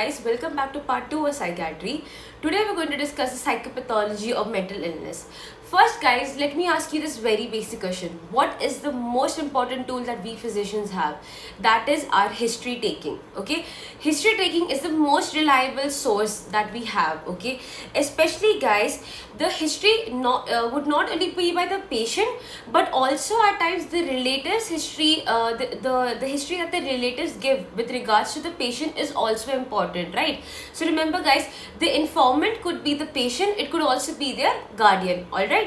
Guys, welcome back to part 2 of Psychiatry. Today we're going to discuss the psychopathology of mental illness. First guys, let me ask you this very basic question. What is the most important tool that we physicians have? That is our history taking, okay? History taking is the most reliable source that we have, okay? Especially guys, the history would not only be by the patient but also at times the relatives history, the history that the relatives give with regards to the patient is also important, right? So remember guys, the informant could be the patient, it could also be their guardian, alright?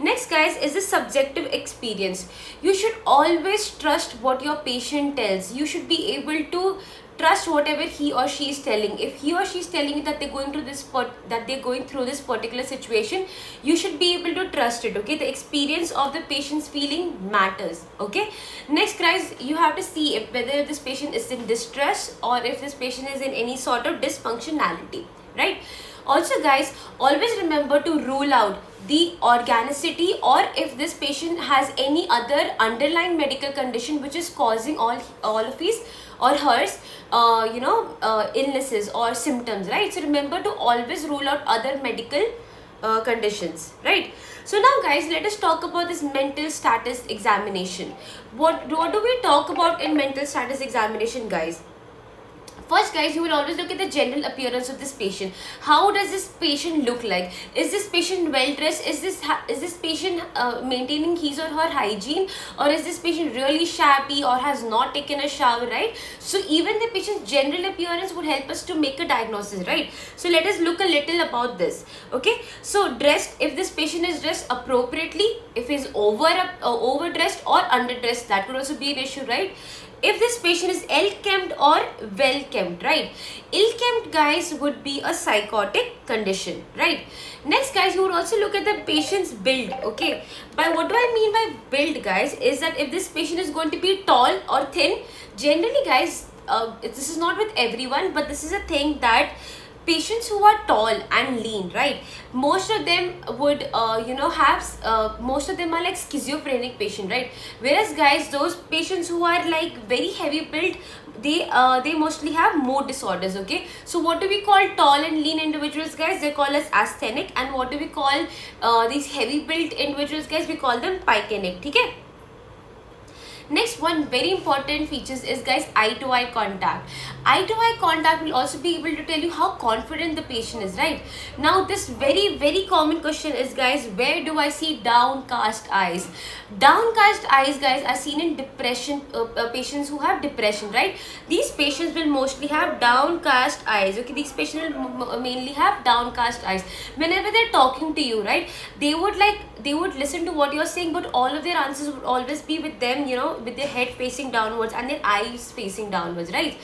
Next guys is the subjective experience. You should always trust what your patient tells. You should be able to trust whatever he or she is telling. If he or she is telling you that they're going through this particular situation, you should be able to trust it, okay? The experience of the patient's feeling matters, okay? Next guys, you have to see if whether this patient is in distress or if this patient is in any sort of dysfunctionality, right? Also guys, always remember to rule out the organicity or if this patient has any other underlying medical condition which is causing all of his or hers illnesses or symptoms, right? So remember to always rule out other medical conditions, right? So now guys, let us talk about this mental status examination. What do we talk about in mental status examination, guys? First guys, you will always look at the general appearance of this patient. How does this patient look like? Is this patient well dressed? Is this patient maintaining his or her hygiene, or is this patient really shabby or has not taken a shower, right? So even the patient's general appearance would help us to make a diagnosis, right? So let us look a little about this, okay? So dressed, if this patient is dressed appropriately, if he's overdressed or underdressed, that could also be an issue, right? If this patient is ill-kempt or well-kempt, right? Ill-kempt guys would be a psychotic condition, right? Next guys, you would also look at the patient's build, okay? By what do I mean by build guys is that if this patient is going to be tall or thin, generally guys, this is not with everyone, but this is a thing that patients who are tall and lean, right, most of them would have most of them are like schizophrenic patient, right? Whereas guys, those patients who are like very heavy built, they mostly have mood disorders, okay? So what do we call tall and lean individuals, guys? They call us asthenic. And what do we call these heavy built individuals, guys? We call them pycanic, okay? Next, one very important features is guys, eye-to-eye contact. Eye-to-eye contact will also be able to tell you how confident the patient is, right? Now this very common question is guys, where do I see downcast eyes? Downcast eyes guys are seen in depression, patients who have depression, right? These patients will mostly have downcast eyes, okay? These patients will mainly have downcast eyes. Whenever they're talking to you, right, they would listen to what you're saying, but all of their answers would always be with them, with their head facing downwards and their eyes facing downwards, right?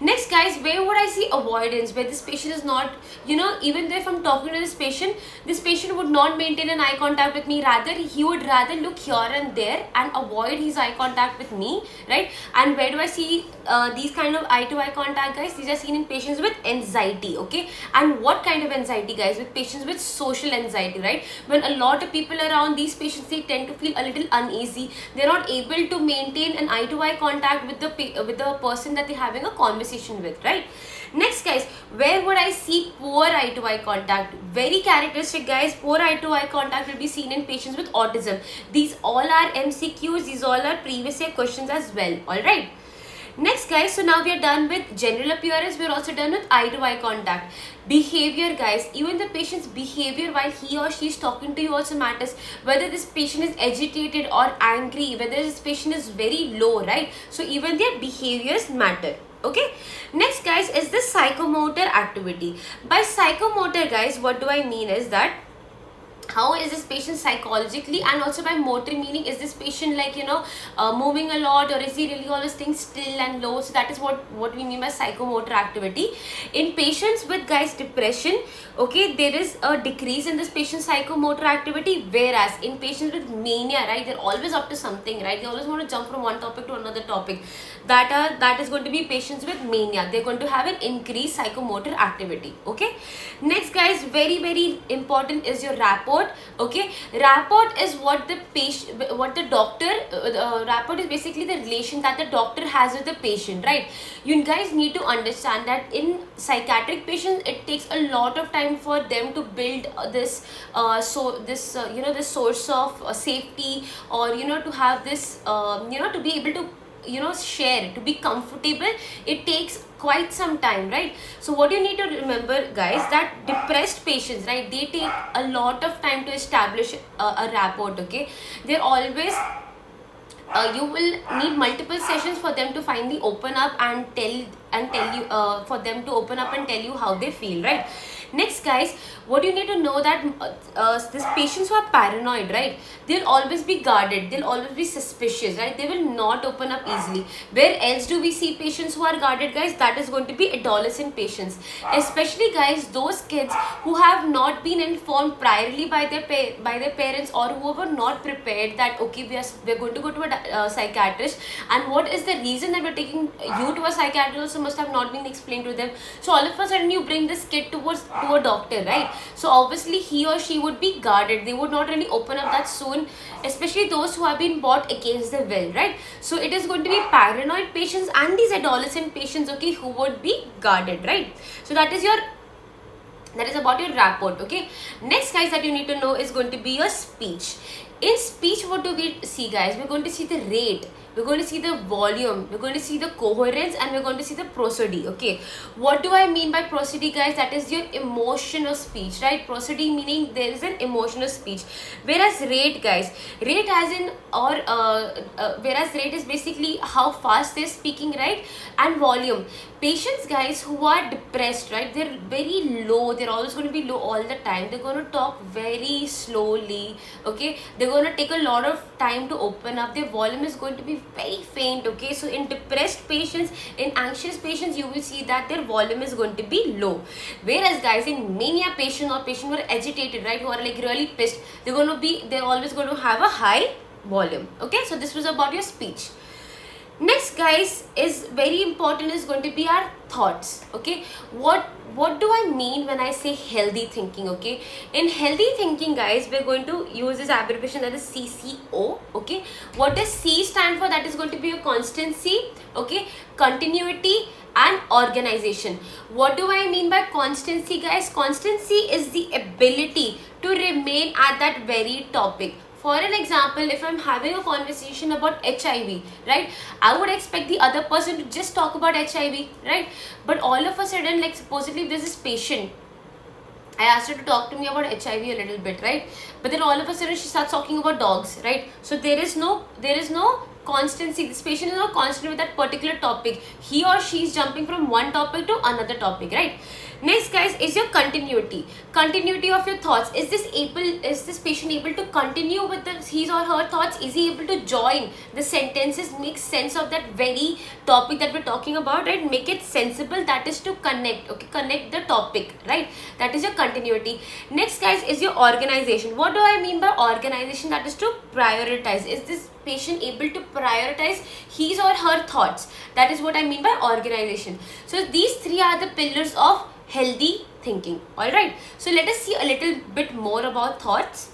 Next guys, where would I see avoidance? Where this patient is not, even though if I'm talking to this patient would not maintain an eye contact with me. Rather, he would rather look here and there and avoid his eye contact with me, right? And where do I see these kind of eye-to-eye contact, guys? These are seen in patients with anxiety, okay? And what kind of anxiety, guys? With patients with social anxiety, right? When a lot of people around, these patients, they tend to feel a little uneasy. They're not able to maintain an eye-to-eye contact with the person that they're having a conversation with, right? Next guys, where would I see poor eye-to-eye contact? Very characteristic guys, poor eye-to-eye contact will be seen in patients with autism. These all are MCQs, these all are previous year questions as well, alright? Next guys, so now we are done with general appearance, we are also done with eye-to-eye contact. Behavior guys, even the patient's behavior while he or she is talking to you also matters. Whether this patient is agitated or angry, whether this patient is very low, right? So even their behaviors matter, okay? Next guys is the psychomotor activity. By psychomotor guys, what do I mean is that how is this patient psychologically, and also by motor meaning, is this patient like moving a lot, or is he really always staying still and low? So that is what we mean by psychomotor activity. In patients with guys depression, okay, there is a decrease in this patient's psychomotor activity, whereas in patients with mania, right, they're always up to something, right? They always want to jump from one topic to another topic. That is going to be patients with mania. They're going to have an increased psychomotor activity, okay? Next guys, very important is your rapport. rapport. Okay, rapport is what the patient, what the doctor, rapport is basically the relation that the doctor has with the patient, right? You guys need to understand that in psychiatric patients it takes a lot of time for them to build this this source of safety, or to have this to be able to share, to be comfortable. It takes quite some time, right? So what you need to remember, guys, that depressed patients, right, they take a lot of time to establish a rapport. Okay, they're always you will need multiple sessions for them to finally open up and tell you, for them to open up and tell you how they feel, right? Next, guys, what you need to know that these patients who are paranoid, right, they'll always be guarded, they'll always be suspicious, right? They will not open up easily. Where else do we see patients who are guarded, guys? That is going to be adolescent patients, especially, guys, those kids who have not been informed priorly by their parents, or who were not prepared that okay, we're going to go to a psychiatrist, and what is the reason that we're taking you to a psychiatrist also must have not been explained to them. So all of a sudden you bring this kid to a doctor, right? So obviously he or she would be guarded, they would not really open up that soon, especially those who have been bought against their will, right? So it is going to be paranoid patients and these adolescent patients, okay, who would be guarded, right? So that is about your rapport. Okay, next, guys, that you need to know is going to be your speech. In speech, what do we see, guys? We're going to see the rate, we're going to see the volume, we're going to see the coherence, and we're going to see the prosody. Okay, what do I mean by prosody, guys? That is your emotional speech, right? Prosody meaning there is an emotional speech. Whereas rate, guys, rate has in or whereas rate is basically how fast they're speaking, right? And volume, patients, guys, who are depressed, right, they're very low, they're always going to be low all the time, they're going to talk very slowly. Okay, they're going to take a lot of time to open up, their volume is going to be very faint. Okay, so in depressed patients, in anxious patients, you will see that their volume is going to be low. Whereas, guys, in mania patient or patient who are agitated, right, who are like really pissed, they're always going to have a high volume. Okay, so this was about your speech. Next, guys, is very important, is going to be our thoughts. Okay, what do I mean when I say healthy thinking? Okay, in healthy thinking, guys, we're going to use this abbreviation, that is CCO. Okay, what does C stand for? That is going to be your constancy, okay, continuity and organization. What do I mean by constancy, guys? Constancy is the ability to remain at that very topic. For an example, if I'm having a conversation about HIV, right, I would expect the other person to just talk about HIV, right? But all of a sudden, like supposedly there's this patient, I asked her to talk to me about HIV a little bit, right? But then all of a sudden she starts talking about dogs, right? So there is no constancy. This patient is not constant with that particular topic. He or she is jumping from one topic to another topic, right? Next, guys, is your continuity of your thoughts. Is this patient able to continue with his or her thoughts? Is he able to join the sentences, make sense of that very topic that we're talking about, right? Make it sensible, that is to connect. Okay, connect the topic, right? That is your continuity. Next, guys, is your organization. What do I mean by organization? That is to prioritize. Is this patient able to prioritize his or her thoughts? That is what I mean by organization. So these three are the pillars of healthy thinking. All right, so let us see a little bit more about thoughts.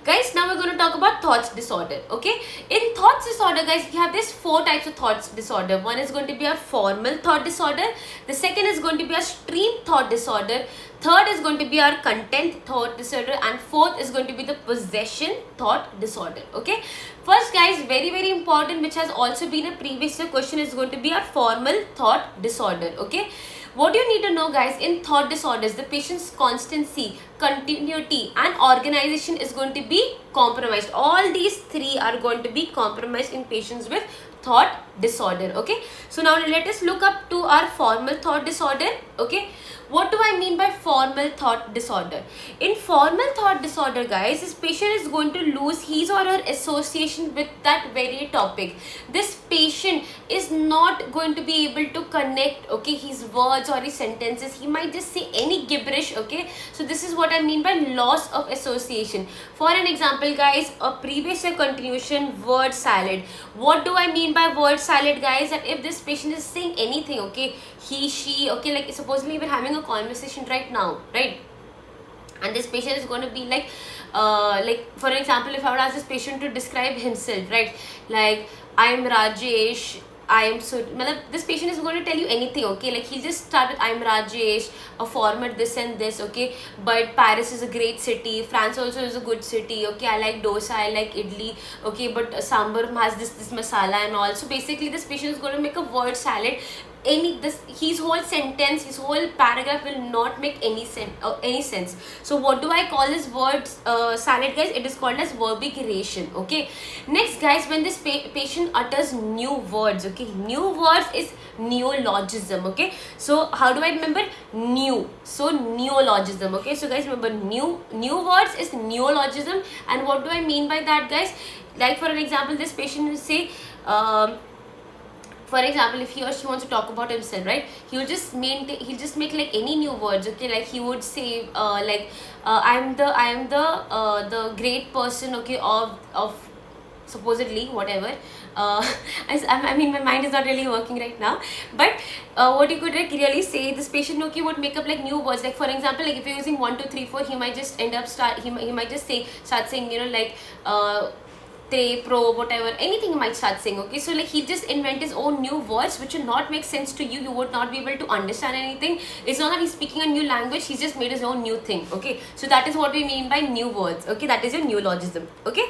Guys, now we're going to talk about thoughts disorder. Okay, in thoughts disorder, guys, we have this 4 types of thoughts disorder. One is going to be a formal thought disorder, the second is going to be a stream thought disorder, third is going to be our content thought disorder, and fourth is going to be the possession thought disorder. Okay, first, guys, very important, which has also been a previous year question, is going to be our formal thought disorder. Okay, what you need to know, guys, in thought disorders, the patient's constancy, continuity and organization is going to be compromised. All these 3 are going to be compromised in patients with thought disorder. Okay, so now let us look up to our formal thought disorder. Okay, what do I mean by formal thought disorder? In formal thought disorder, guys, this patient is going to lose his or her association with that very topic. This patient is not going to be able to connect, okay, his words or his sentences. He might just say any gibberish. Okay, so this is what I mean by loss of association. For an example, guys, a previous year continuation, word salad. What do I mean by word salad, guys? That if this patient is saying anything, okay, he, she, okay, like supposedly we're having a conversation right now, right? And this patient is going to be like for example, if I would ask this patient to describe himself, right, like I am Rajesh, I am so, this patient is going to tell you anything, okay, like he'll just start with I am Rajesh, a format this and this, okay, but Paris is a great city, France also is a good city, okay, I like dosa, I like idli, okay, but sambar has this masala and all. So basically this patient is going to make a word salad. His whole sentence, his whole paragraph will not make any sense. So what do I call this word salad, guys? It is called as verbicuration. Okay, next, guys, when this patient utters new words, okay, new words is neologism. Okay, so how do I remember? New, so neologism. Okay, so guys, remember, new words is neologism. And what do I mean by that, guys? Like for an example, this patient will say for example, if he or she wants to talk about himself, right, he'll just make like any new words, okay, like he would say I am the great person, okay, of supposedly whatever. I mean, my mind is not really working right now, but what you could like really say, this patient, okay, would make up like new words. Like for example, like if you're using 1 2 3 4, he might just he might just start saying, you know, like they, pro, whatever, anything he might start saying, okay. So like he just invent his own new words which will not make sense to you. You would not be able to understand anything. It's not that he's speaking a new language, he's just made his own new thing, okay. So that is what we mean by new words, okay. That is your neologism, okay.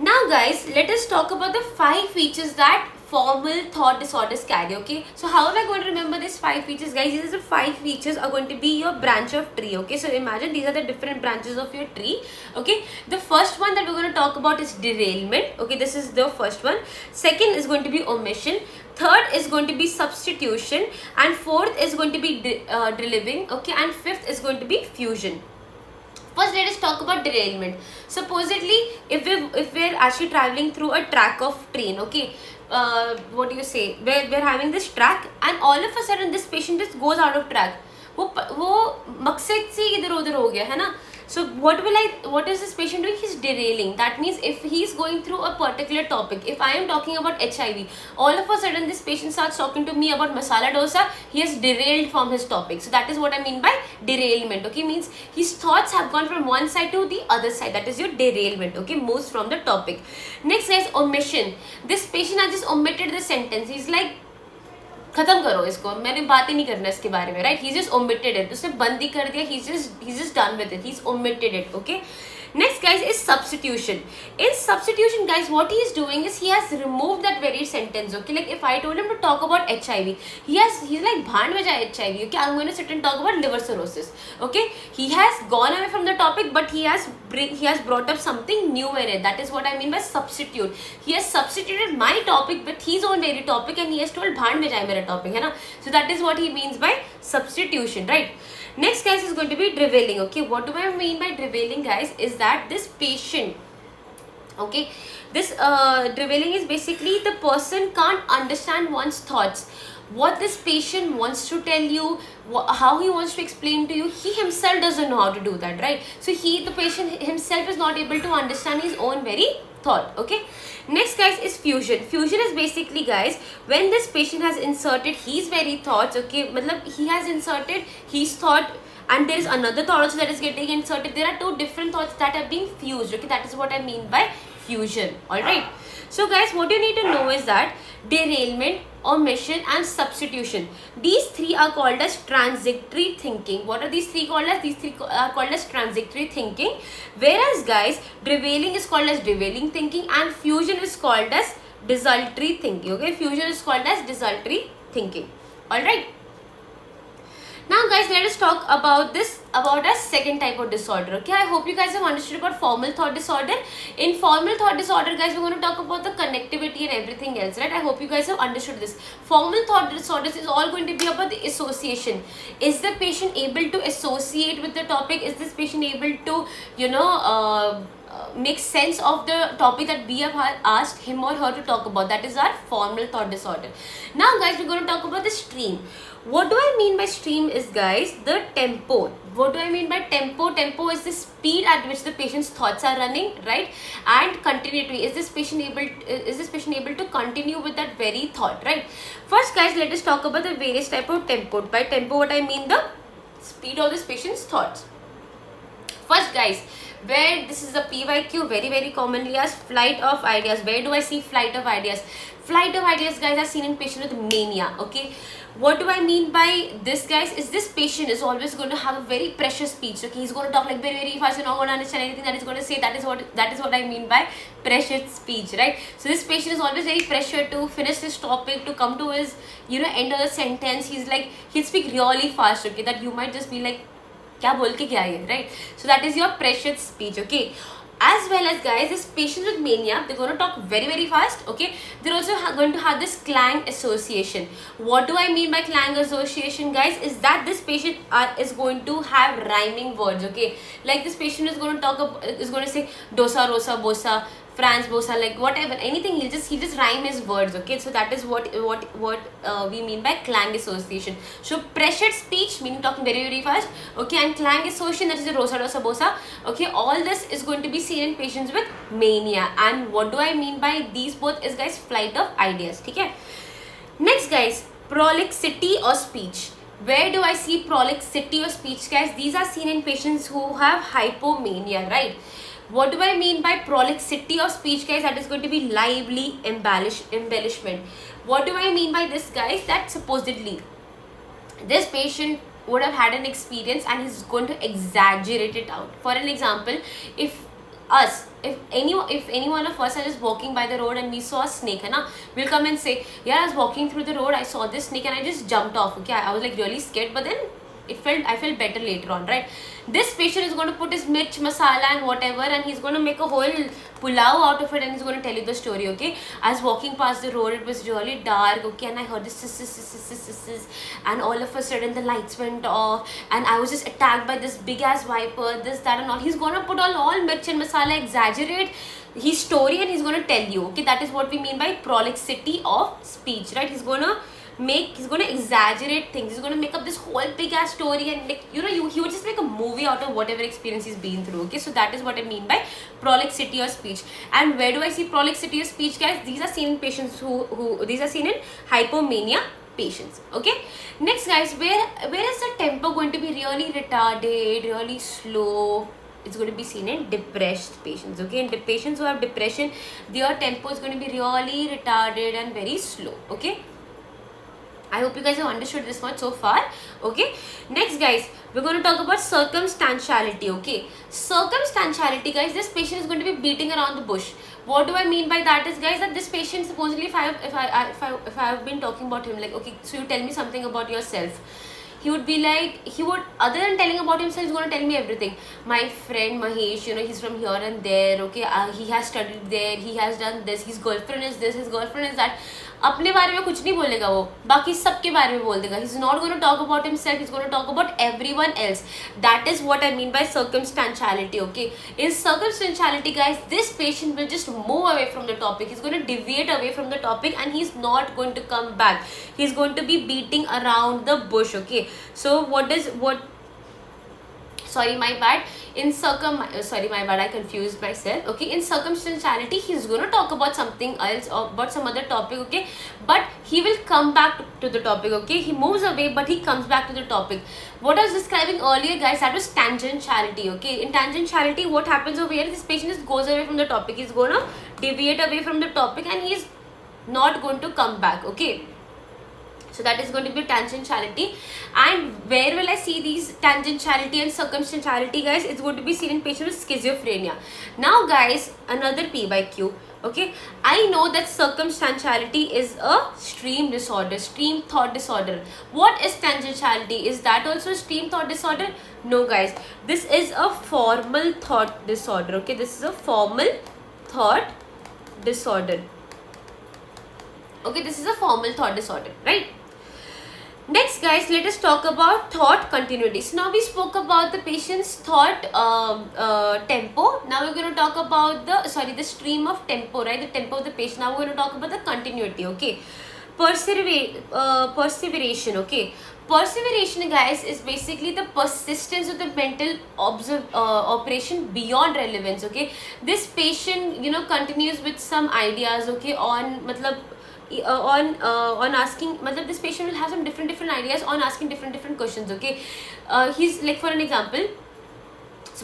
Now guys, let us talk about the 5 features that formal thought disorders carry, okay. So how am I going to remember these 5 features, guys? These are the 5 features are going to be your branch of tree, okay. So imagine these are the different branches of your tree, okay. The first one that we're going to talk about is derailment, okay. This is the first one. Second is going to be omission. Third is going to be substitution, and fourth is going to be delivering, okay, and fifth is going to be fusion. First, let us talk about derailment. Supposedly, if we're actually traveling through a track of train, okay, what do you say? We're having this track, and all of a sudden this patient just goes out of track. वो मकसद से इधर उधर हो गया है ना. So what is this patient doing? He's derailing. That means if he's going through a particular topic, if I am talking about HIV, all of a sudden this patient starts talking to me about masala dosa, he has derailed from his topic. So that is what I mean by derailment, okay. Means his thoughts have gone from one side to the other side. That is your derailment, okay. Moves from the topic. Next is omission. This patient has just omitted the sentence. He's like, खत्म करो इसको, मैंने बात ही नहीं करना इसके बारे में, right. He just omitted it, उसने बंद ही कर दिया. He just done with it, he is omitted it, okay. Next, guys, is substitution. In substitution, guys, what he is doing is he has removed that very sentence, okay. Like if I told him to talk about HIV, he's like bhaan baja HIV, okay, I'm going to sit and talk about liver cirrhosis, okay. He has gone away from the topic, but he has brought up something new in it. That is what I mean by substitute. He has substituted my topic with his own very topic, and he has told bhaan baja hai mera topic, hai na. So that is what he means by substitution, right. Next, guys, is going to be derailing, okay. What do I mean by derailing, guys, is that this patient, okay, this derailing is basically the person can't understand one's thoughts, what this patient wants to tell you, how he wants to explain to you. He himself doesn't know how to do that, right. So the patient himself is not able to understand his own very thought, okay. Next, guys, is fusion. Fusion is basically, guys, when this patient has inserted his very thoughts, okay, matlab he has inserted his thought and there is another thought also that is getting inserted. There are 2 different thoughts that are being fused, okay. That is what I mean by fusion, all right. So guys, what you need to know is that derailment, omission and substitution, these 3 are called as transitory thinking. What are these 3 called as? These 3 are called as transitory thinking, whereas, guys, derailing is called as derailing thinking and fusion is called as desultory thinking, okay. Fusion is called as desultory thinking, all right. Now, guys, let us talk about a second type of disorder, okay. I hope you guys have understood about formal thought disorder. In formal thought disorder, guys, we're going to talk about the connectivity and everything else, right. I hope you guys have understood this. Formal thought disorders is all going to be about the association. Is the patient able to associate with the topic? Is this patient able to, you know, make sense of the topic that we have asked him or her to talk about? That is our formal thought disorder. Now, guys, we're going to talk about the stream. What do I mean by stream is, guys, the tempo. What do I mean by tempo? Tempo is the speed at which the patient's thoughts are running, right? And continuity. Is this patient able to continue with that very thought, right? First, guys, let us talk about the various type of tempo. By tempo, what I mean, the speed of this patient's thoughts. First guys, where this is a PYQ, very commonly asked, flight of ideas. Where do I see flight of ideas? Flight of ideas guys are seen in patients with mania. Okay, what do I mean by this guys is this patient is always going to have a very precious speech. Okay, he's going to talk like very fast, you're not going to understand anything that he's going to say. That is what I mean by precious speech, right? So this patient is always very pressured to finish this topic, to come to his end of the sentence. He'll speak really fast. Okay, that you might just be like, क्या बोल के क्या है, right? So that is your precious speech. Okay, as well as guys, this patients with mania, they're going to talk very fast. Okay, they're also going to have this clang association. What do I mean by clang association guys is that this patient is going to have rhyming words. Okay, like this patient is going to say dosa, rosa, bosa, France, bosa, like whatever, anything, he'll just rhyme his words. Okay, so that is what we mean by clang association. So pressured speech meaning talking very fast. Okay, and clang association, that is the rosa, dosa, bosa. Okay, all this is going to be seen in patients with mania. And what do I mean by these both is guys flight of ideas. Okay, next guys, prolixity or speech. Where do I see prolixity or speech guys? These are seen in patients who have hypomania, right? What do I mean by prolixity of speech guys? That is going to be lively embellishment. What do I mean by this guys? That supposedly this patient would have had an experience and he's going to exaggerate it out. For an example, if any one of us are just walking by the road and we saw a snake, we'll come and say, yeah, I was walking through the road, I saw this snake and I just jumped off. Okay, I was like really scared, but then I felt better later on, right? This patient is going to put his mirch masala and whatever, and he's going to make a whole pulao out of it, and he's going to tell you the story. Okay, I was walking past the road, it was really dark. Okay, and I heard this and all of a sudden the lights went off and I was just attacked by this big ass viper, this, that and all. He's going to put all mirch and masala, exaggerate his story, and he's going to tell you. Okay, that is what we mean by prolixity of speech, right? He's going to exaggerate things. He's going to make up this whole big ass story, and like he would just make a movie out of whatever experience he's been through. Okay, so that is what I mean by prolixity of speech. And where do I see prolixity of speech guys? These are seen in patients these are seen in hypomania patients. Okay, next guys, where is the tempo going to be really retarded, really slow? It's going to be seen in depressed patients. Okay, in the patients who have depression, their tempo is going to be really retarded and very slow. Okay, I hope you guys have understood this much so far. Okay, next guys, we're going to talk about circumstantiality. Okay, circumstantiality guys, this patient is going to be beating around the bush. What do I mean by that is guys, that this patient supposedly, if I have been talking about him, like, okay, so you tell me something about yourself, he would be like, other than telling about himself, he's going to tell me everything. My friend Mahesh, he's from here and there. Okay, he has studied there, he has done this, his girlfriend is this, his girlfriend is that. अपने बारे में कुछ नहीं बोलेगा वो, बाकी सबके बारे में बोल देगा. He's not going to talk about himself, he's going to talk about everyone else. That is what I mean by circumstantiality. Okay, in circumstantiality guys, this patient will just move away from the topic. He's going to deviate away from the topic and he's not going to come back. He's going to be beating around the bush. Okay, so sorry, my bad. I confused myself. Okay, in circumstantiality, he's going to talk about something else or about some other topic. Okay, but he will come back to the topic. Okay, he moves away, but he comes back to the topic. What I was describing earlier, guys, that was tangentiality. Okay, in tangentiality, what happens over here? This patient just goes away from the topic. He's going to deviate away from the topic, and he's not going to come back. Okay. So that is going to be tangentiality. And where will I see these tangentiality and circumstantiality guys? It's going to be seen in patients with schizophrenia. Now guys, another P by Q. Okay, I know that circumstantiality is a stream disorder, stream thought disorder. What is tangentiality? Is that also a stream thought disorder? No guys, this is a formal thought disorder. Okay, this is a formal thought disorder. Okay, this is a formal thought disorder, right? Next guys, let us talk about thought continuity. So now we spoke about the patient's thought tempo. Now we're going to talk about the stream of tempo, right? The tempo of the patient. Now we're going to talk about the continuity. Okay, perseveration. Okay, perseveration guys is basically the persistence of the mental operation beyond relevance. Okay, this patient continues with some ideas. Okay, on asking, this patient will have some different ideas on asking different questions. Okay, he's like, for an example,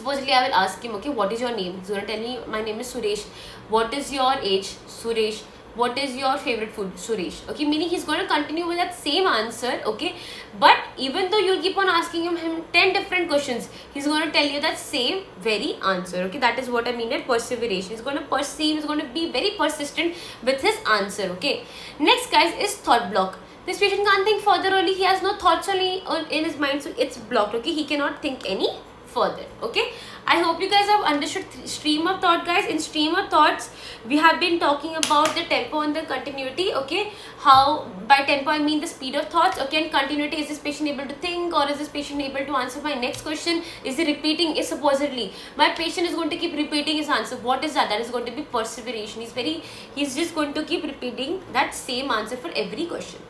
Supposedly I will ask him, okay, what is your name? He's gonna tell me my name is Suresh. What is your age? Suresh. What is your favorite food? Suresh. Okay, meaning he's going to continue with that same answer. Okay, but even though you keep on asking him 10 different questions, he's going to tell you that same very answer. Okay, that is what I mean by perseveration. He's going to perceive, he's going to be very persistent with his answer. Okay, next guys is thought block. This patient can't think further, only he has no thoughts only in his mind, so it's blocked. Okay, he cannot think any further. Okay, I hope you guys have understood stream of thought, guys. In stream of thoughts, we have been talking about the tempo and the continuity. Okay, how by tempo I mean the speed of thoughts. Okay, and continuity, is this patient able to think, or is this patient able to answer my next question? Is he repeating? Is supposedly my patient is going to keep repeating his answer. What is that? That is going to be perseveration. He's just going to keep repeating that same answer for every question.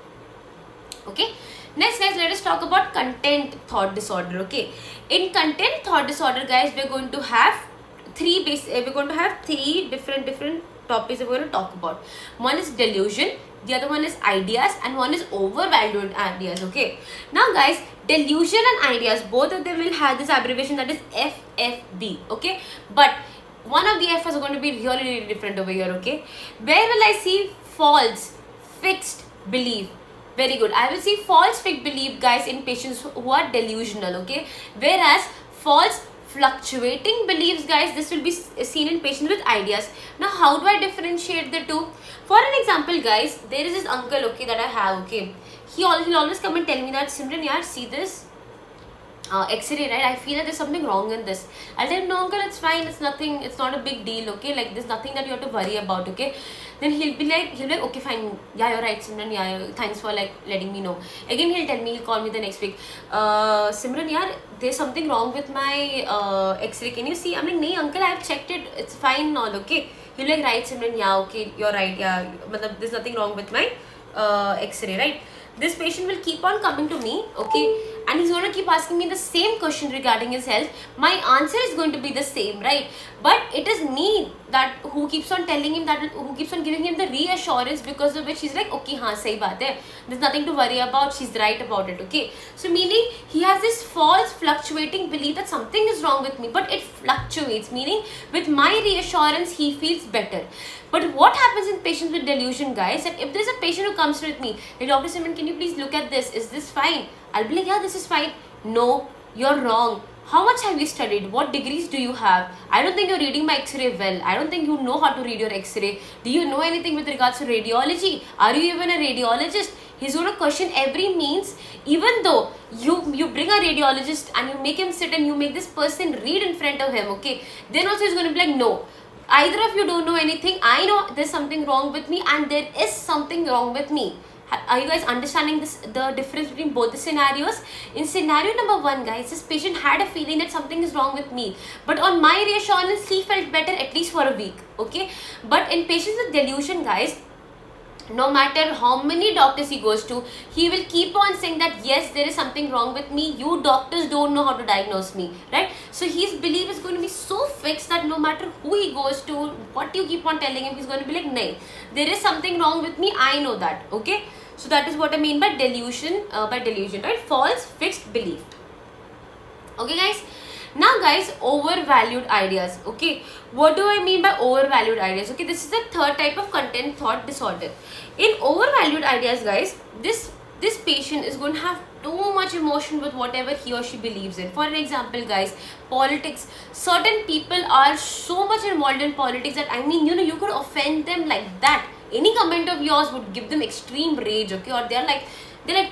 Okay, next guys, let us talk about content thought disorder. Okay, in content thought disorder, guys, we're going to have three different topics we're going to talk about. One is delusion, the other one is ideas, and one is overvalued ideas. Okay, now guys, delusion and ideas, both of them will have this abbreviation, that is FFB. Okay, but one of the F's are going to be really, really different over here. Okay, where will I see false fixed belief? Very good. I will see false fixed belief, guys, in patients who are delusional. Okay, whereas false fluctuating beliefs, guys, this will be seen in patients with ideas. Now, how do I differentiate the two? For an example, guys, there is this uncle, okay, that I have. Okay, he'll always come and tell me that, Simran, yaar, see this X-ray, right? I feel that there's something wrong in this. I'll tell him, no uncle, it's fine, it's nothing, it's not a big deal. Okay, like there's nothing that you have to worry about. Okay, then he'll be like, okay, fine, yeah, you're right, Simran, yeah, thanks for like letting me know. Again, he'll call me the next week, Simran, yaar, there's something wrong with my X-ray, can you see? I'm like, nee uncle, I've checked it, it's fine and all. Okay, he'll be like, right Simran, yeah, okay, you're right, yeah, there's nothing wrong with my X-ray, right? This patient will keep on coming to me, okay, and he's going to keep asking me the same question regarding his health. My answer is going to be the same, right? But it is me that who keeps on telling him, that who keeps on giving him the reassurance, because of which he's like, okay, haan, sahi baat hai, there's nothing to worry about, she's right about it. Okay, so meaning he has this false fluctuating belief that something is wrong with me, but it fluctuates, meaning with my reassurance he feels better. But what happens in patients with delusion, guys, that if there's a patient who comes with me, hey, Dr. Simran, can you please look at this, is this fine? I'll be like, yeah, this is fine. No, you're wrong. How much have you studied? What degrees do you have? I don't think you're reading my X-ray well. I don't think you know how to read your X-ray. Do you know anything with regards to radiology? Are you even a radiologist? He's going to question every means. Even though you bring a radiologist and you make him sit and you make this person read in front of him, okay, then also he's going to be like, no, either of you don't know anything. I know there's something wrong with me, and there is something wrong with me. Are you guys understanding this, the difference between both the scenarios? In scenario number one, guys, this patient had a feeling that something is wrong with me, but on my reassurance he felt better at least for a week. Okay, but in patients with delusion, guys, no matter how many doctors he goes to, he will keep on saying that yes, there is something wrong with me, you doctors don't know how to diagnose me, right? So his belief is going to be so fixed that no matter who he goes to, what you keep on telling him, he's going to be like, nay, there is something wrong with me, I know that. Okay, so that is what I mean by delusion, right? False fixed belief. Okay, guys. Now, guys, overvalued ideas. Okay, what do I mean by overvalued ideas? Okay, this is the third type of content thought disorder. In overvalued ideas, guys, this patient is going to have too much emotion with whatever he or she believes in. For an example, guys, politics. Certain people are so much involved in politics that, I mean, you could offend them like that. Any comment of yours would give them extreme rage, okay, or they're like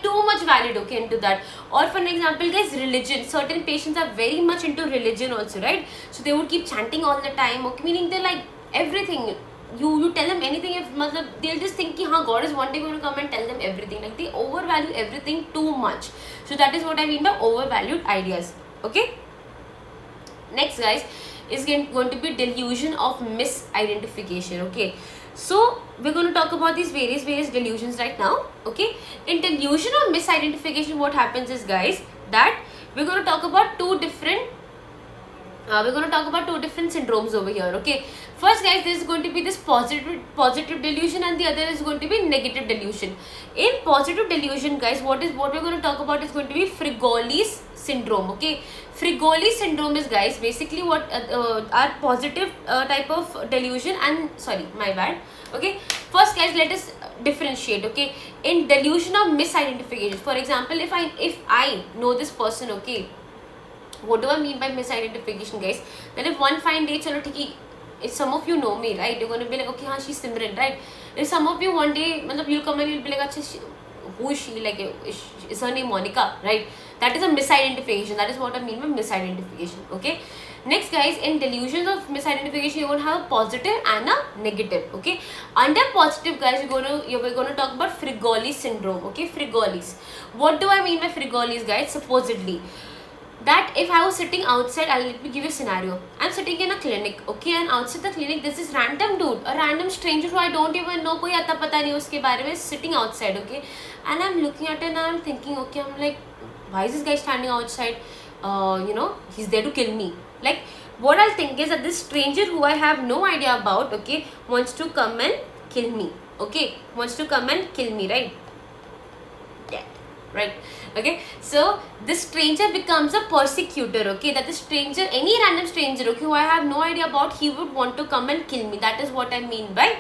too much valid, okay, into that. Or for an example, guys, religion. Certain patients are very much into religion also, right? So they would keep chanting all the time, okay, meaning they're like everything. You tell them anything, if they'll just think ki, haan, God is one day going to come and tell them everything. Like they overvalue everything too much. So that is what I mean by overvalued ideas. Okay. Next, guys, is going to be delusion of misidentification. Okay. So we're going to talk about these various delusions right now. Okay. In delusion of misidentification, what happens is, guys, that we're going to talk about two different syndromes over here. Okay, first, guys, there is going to be this positive delusion, and the other is going to be negative delusion. In positive delusion, guys, what we're going to talk about is going to be Frigolis syndrome. Okay, Frigoli syndrome is, guys, basically what are positive type of delusion. And sorry, my bad. Okay, first, guys, let us differentiate. Okay, in delusion of misidentification, for example, if I know this person, okay, what do I mean by misidentification, guys? Then if one fine day, chalo, if some of you know me, right, you're going to be like, okay, she's Simran, right? If some of you one day, you'll come and you'll be like, who is she? Like, is her name Monica, right? That is a misidentification. That is what I mean by misidentification. Okay. Next, guys, in delusions of misidentification, you're going to have a positive and a negative. Okay. Under positive, guys, we're going to talk about Frigoli syndrome. Okay, Frigolis. What do I mean by Frigolis, guys? Supposedly, that if I was sitting outside, let me give you a scenario. I'm sitting in a clinic, okay, and outside the clinic there's this random dude, a random stranger who I don't even know, koi atta pata nahi uske bare mein, sitting outside, okay, and I'm looking at it and I'm thinking, okay, I'm like, why is this guy standing outside? He's there to kill me. Like, what I'll think is that this stranger who I have no idea about, okay, wants to come and kill me, okay, right? Right, okay, so this stranger becomes a persecutor, okay, that the stranger, any random stranger, okay, who I have no idea about, he would want to come and kill me. That is what I mean by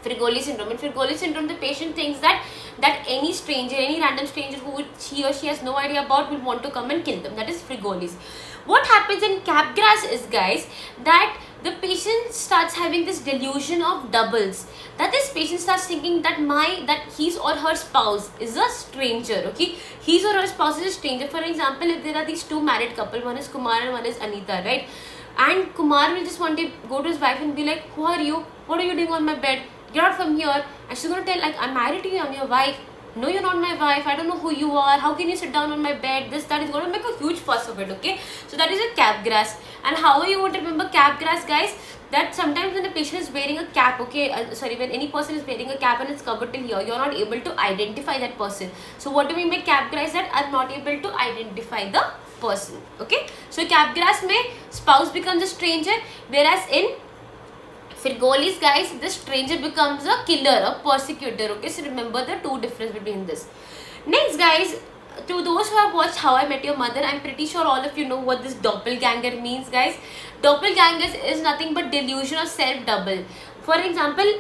Frigoli syndrome. In Frigoli syndrome, the patient thinks that any stranger, any random stranger who he or she has no idea about will want to come and kill them. That is Frigolis. What happens in Capgras is, guys, that the patient starts having this delusion of doubles. That this patient starts thinking that his or her spouse is a stranger. Okay, his or her spouse is a stranger. For example, if there are these two married couple, one is Kumar and one is Anita, right? And Kumar will just one day go to his wife and be like, "Who are you? What are you doing on my bed? Get out from here." And she's gonna tell, like, "I'm married to you. I'm your wife." "No, you're not my wife. I don't know who you are. How can you sit down on my bed?" This, that is going to make a huge fuss of it, okay? So that is a Capgras. And how you would remember Capgras, guys? That sometimes when the patient is wearing a cap, okay, when any person is wearing a cap and it's covered till here, you're not able to identify that person. So what do we mean by Capgras? That I'm not able to identify the person, okay? So Capgras mein spouse becomes a stranger, whereas in Frigolis, guys, the stranger becomes a killer, a persecutor. Okay, so remember the two difference between this. Next, guys, to those who have watched How I Met Your Mother, I'm pretty sure all of you know what this doppelganger means, guys. Doppelganger is nothing but delusion of self-double. For example,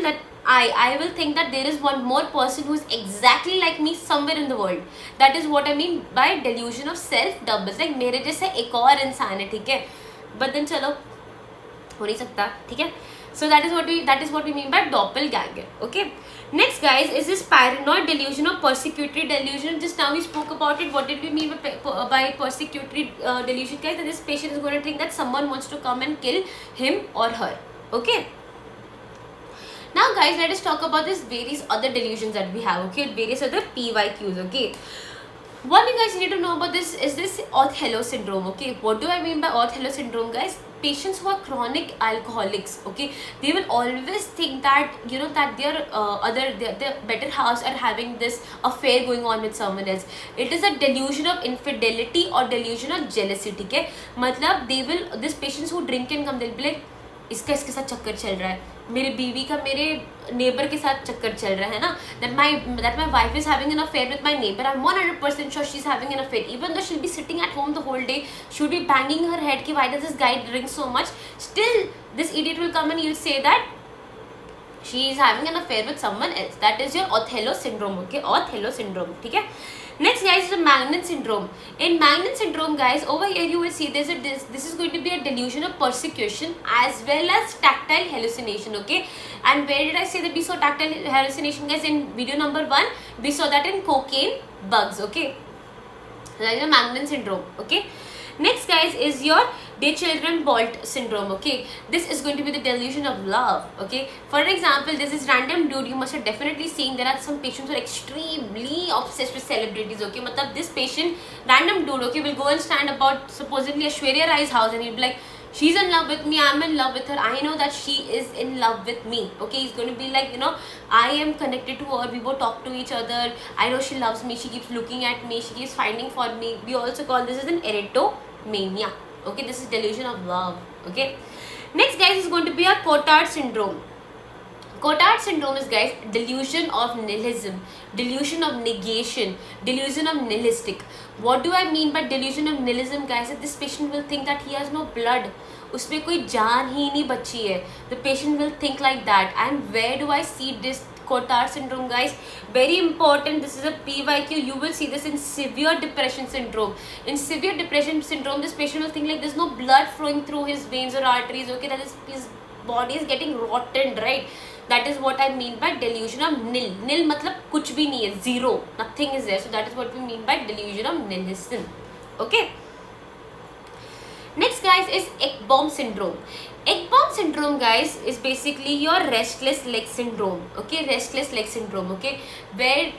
that I will think that there is one more person who is exactly like me somewhere in the world. That is what I mean by delusion of self-double. Like मेरे जैसे एक और इंसान है, ठीक है? But then चलो हो नहीं सकता, ठीक है? So that is what we mean by doppelganger. Okay. Next, guys, is this paranoid delusion or persecutory delusion. Just now we spoke about it. What did we mean by persecutory delusion, guys? That this patient is going to think that someone wants to come and kill him or her. Okay. Now, guys, let us talk about this various other delusions that we have. Okay, various other PYQs. Okay. One thing, guys, you need to know about this is this Othello syndrome. Okay, what do I mean by Othello syndrome, guys? Patients who are chronic alcoholics, okay, they will always think that that their better halves are having this affair going on with someone else. It is a delusion of infidelity or delusion of jealousy. Okay, matlab these patients who drink and come, they'll be like, इसके साथ चक्कर चल रहा है, मेरे बीवी का मेरे neighbor के साथ चक्कर चल रहा है ना, that my wife is having an affair with my neighbor. I'm 100% sure she's having an affair, even though she'll be sitting at home the whole day, she'll be banging her head कि why does this guy drink so much. Still this idiot will come and he'll say that she is having an affair with someone else. That is your Othello syndrome. Okay, Othello syndrome. ठीक है. Next, guys, is the Magnet syndrome. In Magnet syndrome, guys, over here you will see this is going to be a delusion of persecution as well as tactile hallucination. Okay, and where did I say that we saw tactile hallucination, guys? In video number 1, we saw that in cocaine bugs. Okay, that is the Magnet syndrome. Okay. Next, guys, is your De Children-Bolt syndrome. Okay, this is going to be the delusion of love. Okay, for example, this is random dude. You must have definitely seen there are some patients who are extremely obsessed with celebrities. Okay, matlab this patient, random dude, okay, will go and stand about supposedly Aishwarya Rai's house and he'll be like, she's in love with me, I'm in love with her, I know that she is in love with me. Okay, he's going to be like, I am connected to her, we both talk to each other, I know she loves me, she keeps looking at me, she keeps finding for me. We also call this as an erotomania. Okay, this is delusion of love. Okay, next, guys, is going to be a Cotard syndrome. Cotard syndrome is, guys, delusion of nihilism, delusion of negation, delusion of nihilistic. What do I mean by delusion of nihilism, guys? That this patient will think that he has no blood. उसमें कोई जान ही नहीं बची है. The patient will think like that. And where do I see this Cotard syndrome, guys? Very important. This is a PYQ. You will see this in severe depression syndrome. In severe depression syndrome, this patient will think like there's no blood flowing through his veins or arteries. Okay, that is his body is getting rotten, right? That is what I mean by delusion of nil. Nil मतलब कुछ भी नहीं है, zero, nothing is there. So that is what we mean by delusion of nihilism. Okay. Next, guys, is Ekbom syndrome. Ekbom syndrome, guys, is basically your restless leg syndrome. Okay, restless leg syndrome. Okay, where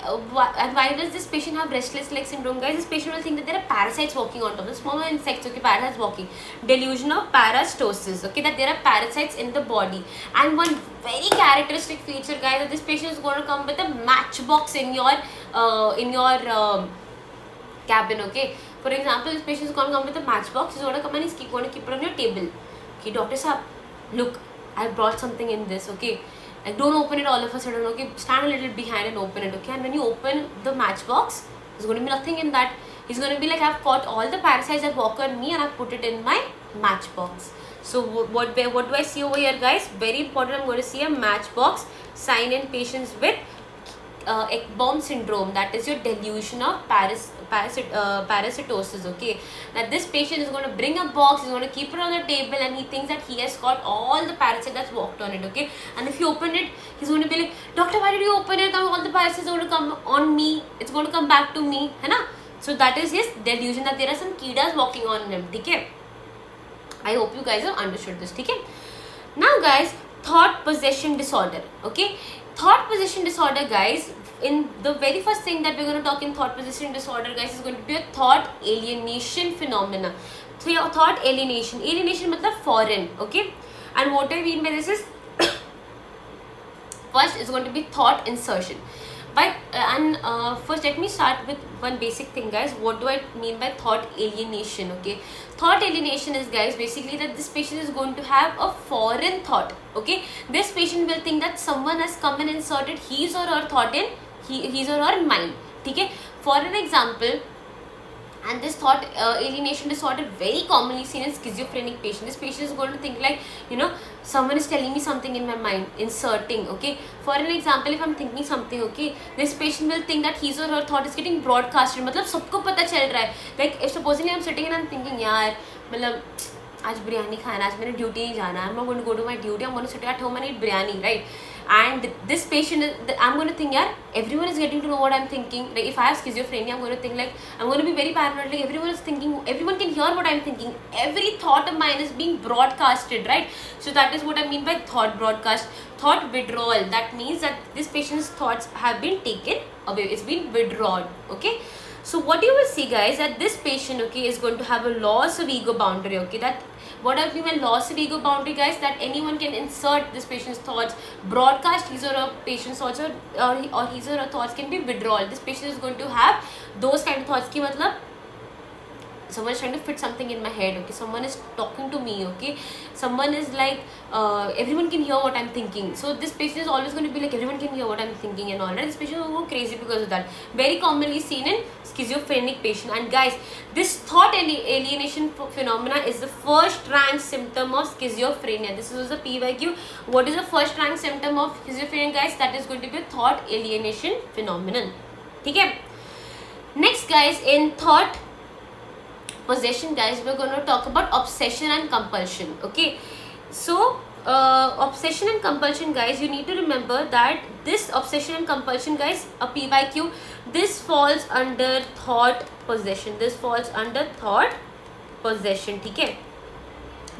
and why does this patient have restless leg syndrome, guys? This patient will think that there are parasites walking on top, the smaller insects. Okay, parasites walking. Delusion of parastosis. Okay, that there are parasites in the body. And one very characteristic feature, guys, that this patient is going to come with a matchbox in your cabin. Okay. For example, this patient is going to come with a matchbox. He's going to come and he's going to keep it on your table. Okay, doctor sahab, look, I brought something in this. Okay, like don't open it all of a sudden. Okay, stand a little behind and open it. Okay, and when you open the matchbox, there's going to be nothing in that. He's going to be like, I've caught all the parasites that walk on me and I've put it in my matchbox. So what do I see over here, guys? Very important. I'm going to see a matchbox sign in patients with Ekbom syndrome. That is your delusion of parasitosis. Okay, that this patient is going to bring a box, he's going to keep it on the table, and he thinks that he has got all the parasites that's walked on it. Okay, and if you open it, he's going to be like, doctor, why did you open it? All the parasites are going to come on me, it's going to come back to me, hai na? So that is his delusion that there are some kidas walking on him. Okay, I hope you guys have understood this. Okay, now, guys, thought possession disorder. Okay, thought possession disorder, guys, in the very first thing that we're going to talk in thought possession disorder, guys, is going to be a thought alienation phenomena. So your thought alienation matlab foreign. Okay, and what I mean by this is first is going to be thought insertion. First let me start with one basic thing, guys. What do I mean by thought alienation? Okay, thought alienation is, guys, basically that this patient is going to have a foreign thought. Okay, this patient will think that someone has come and inserted his or her thought in his or her mind. Okay, for an example, and this thought alienation disorder very commonly seen in schizophrenic patient. This patient is going to think like, someone is telling me something in my mind, inserting. Okay, for an example, if I'm thinking something, okay, this patient will think that his or her thought is getting broadcasted. मतलब सबको पता चल रहा है. Like if supposing I'm sitting and I'm thinking, यार मतलब आज बिरयानी खाना, आज मैंने ड्यूटी नहीं जाना, I'm not going to go to my duty, I'm going to sit at home and eat biryani, right? And this patient I'm going to think, yeah, everyone is getting to know what I'm thinking. Like if I have schizophrenia, I'm going to think like, I'm going to be very paranoid, like everyone is thinking, everyone can hear what I'm thinking, every thought of mine is being broadcasted, right? So that is what I mean by thought broadcast. Thought withdrawal, that means that this patient's thoughts have been taken away, it's been withdrawn. Okay, so what you will see, guys, that this patient, okay, is going to have a loss of ego boundary. Okay, that what I mean by loss of ego boundary, guys, that anyone can insert this patient's thoughts, broadcast his or her patient's thoughts, or his or her thoughts can be withdrawal. This patient is going to have those kind of thoughts ki matlab someone is trying to fit something in my head. Okay, someone is talking to me. Okay, someone is like everyone can hear what I'm thinking. So this patient is always going to be like, everyone can hear what I'm thinking and all, right? This patient will go crazy because of that. Very commonly seen in schizophrenic patient. And guys, this thought alienation phenomena is the first rank symptom of schizophrenia. This is the PYQ. What is the first rank symptom of schizophrenia, guys? That is going to be a thought alienation phenomenon. Okay, next, guys, in thought possession, guys, we're going to talk about obsession and compulsion. Okay, so obsession and compulsion, guys, you need to remember that this obsession and compulsion, guys, a PYQ, this falls under thought possession. This falls under thought possession. Okay,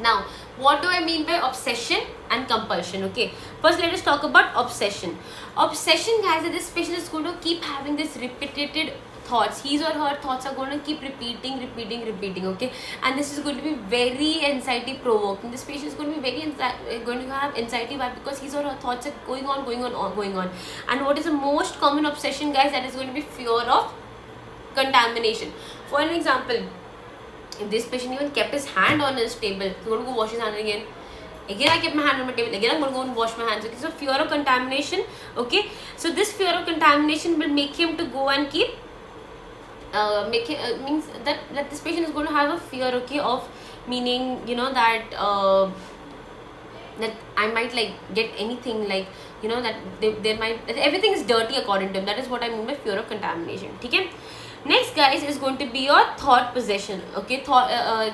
now what do I mean by obsession and compulsion? Okay, first let us talk about obsession. Obsession, guys, that this patient is going to keep having this repeated thoughts. His or her thoughts are going to keep repeating. Okay, and this is going to be very anxiety provoking. This patient is going to be going to have anxiety. Why? Because his or her thoughts are going on. And what is the most common obsession, guys? That is going to be fear of contamination. For an example, if this patient even kept his hand on his table, he's going to go wash his hand again. Again, I kept my hand on my table. Again, I'm going to go and wash my hands. Okay, so fear of contamination. Okay, so this fear of contamination will make him to go and keep means that this patient is going to have a fear, okay, of meaning, you know, that that I might like get anything, like, you know, that they might, that everything is dirty according to him. That is what I mean by fear of contamination. Okay. Next, guys, is going to be your thought possession. Okay, sorry,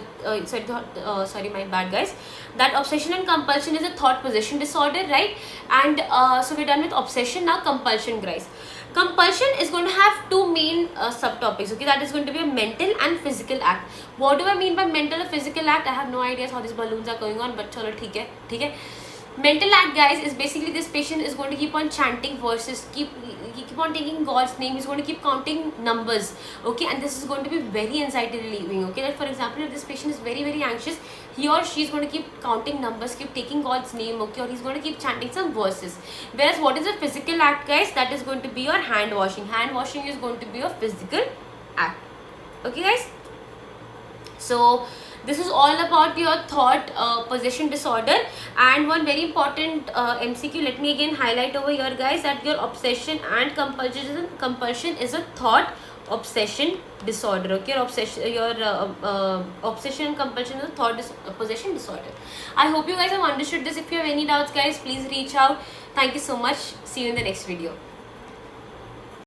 my bad, guys. That obsession and compulsion is a thought possession disorder, right? And so we're done with obsession. Now compulsion, guys. Compulsion is going to have two main subtopics. Okay, that is going to be a mental and physical act. What do I mean by mental or physical act? I have no idea how these balloons are going on, but chalo, theek hai. Mental act, guys, is basically this patient is going to keep on chanting verses, keep on taking God's name. He's going to keep counting numbers, okay, and this is going to be very anxiety relieving. Okay, like for example, if this patient is very, very anxious, he or she is going to keep counting numbers, keep taking God's name, okay, or he's going to keep chanting some verses. Whereas what is a physical act, guys? That is going to be your hand washing. Hand washing is going to be a physical act. Okay, guys, so this is all about your thought possession disorder. And one very important MCQ, let me again highlight over here, guys, that your obsession and compulsion is a thought obsession disorder. Okay, your obsession and compulsion is a thought possession disorder. I hope you guys have understood this. If you have any doubts, guys, please reach out. Thank you so much. See you in the next video.